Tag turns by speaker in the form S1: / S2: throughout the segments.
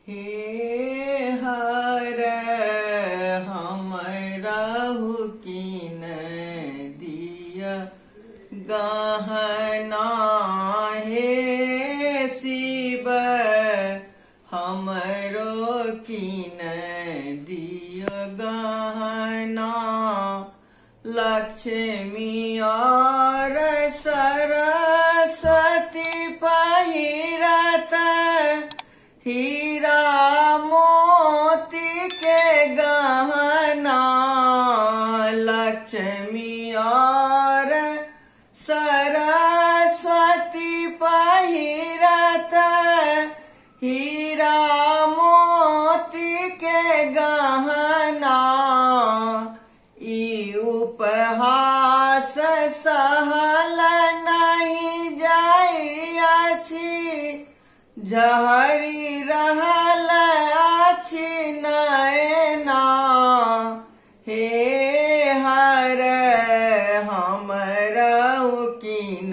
S1: हे हर हमराहु कीन दिया गहना, हे शिव हमरो कीन दिया गहना। लक्ष्मी और सरस्वती पहिरत हीरा मोती के गहना। लक्ष्मी और सरस्वती पहिरत हीरा मोती के गहना। ई उपहास सहल नहीं जाइयाछि, जहरी रहल अछि नैना। हे हर हमराहु कीन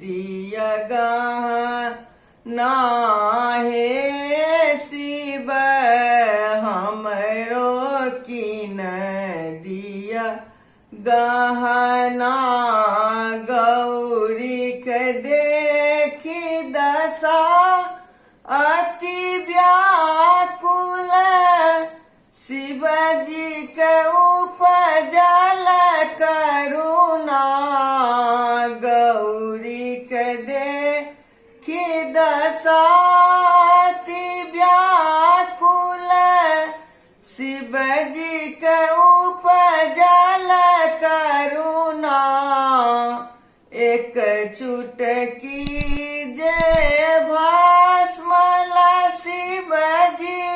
S1: दिया गहना, हे शिव हमरो कीन दिया गहना। गौरी के देखी दशा अति व्याकुल, शिवजी के उपजल करुणा। गौरी के देखी दशा अति व्याकुल, शिवजी के उपजल करुणा। एक चुटकी जे भस्मल शिवजी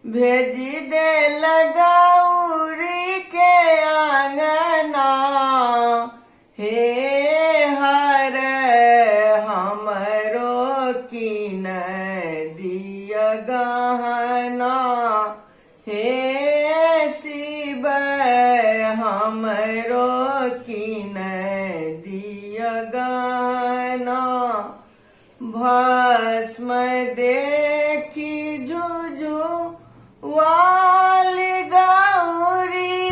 S1: भेजी देल गौरी के आंगना। हे हर हमरो कीन दिया गहना, हे शिव हमरो कीन दिया गहना। भस्म देखी जुजुआली गौरी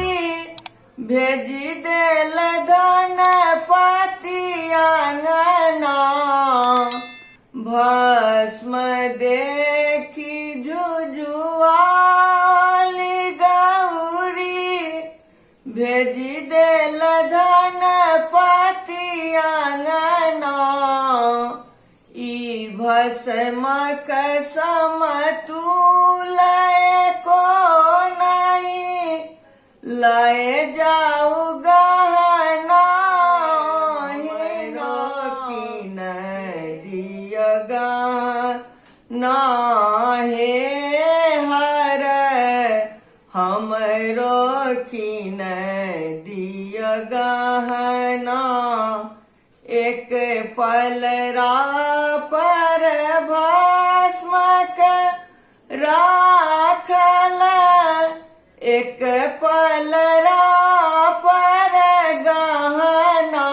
S1: भेजी देल गणपति आंगना। भस्म देखी जुजुआली गौरी भेजी देल गणपति आंगना। ई भस्मक समतुल को नहीं, लय जाऊ गहना। हे कीन दिया गहना, हे हर हमरो कीन दिया गहना। एक पलरा पर भस्मक राखल, एक पलरा पर गहना।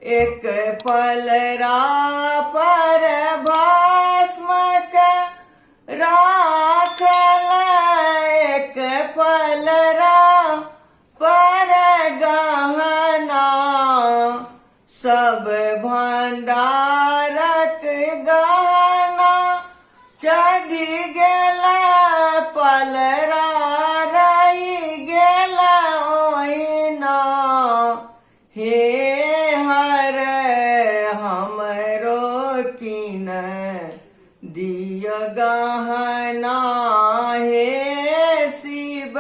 S1: एक पलरा पर भस्मक राखल, एक पलरा पर गहना। सब भंडारक गहना चढ़ी गेल, पलरा रही गेल ओहिना। हे हर हमरो कीन दिया गहना, हे शिव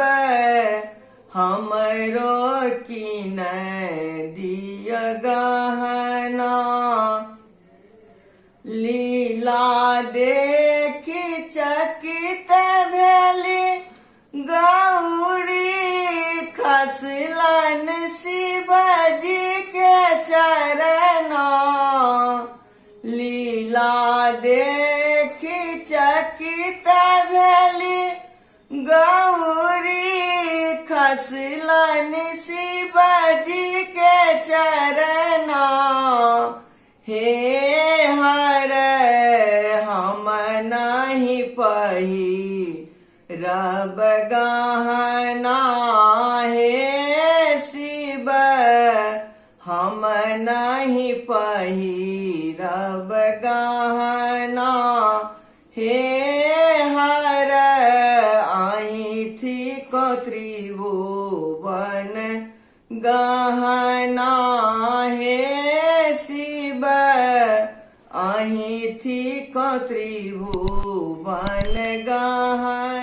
S1: हमरो कीन दिया गहना। लीला देखी चकित भेली गौरी, खसलन शिवजी के चरना। लीला देखी चकित भेली गौरी, खसलन शिवजी के चरना। हे हर हम नहीं गहना हे शिव हम नहीं पहिरब गहना हे हर आईथी को त्रिभुवन गहना हे शिव आईथी को त्रिभुवन गहना।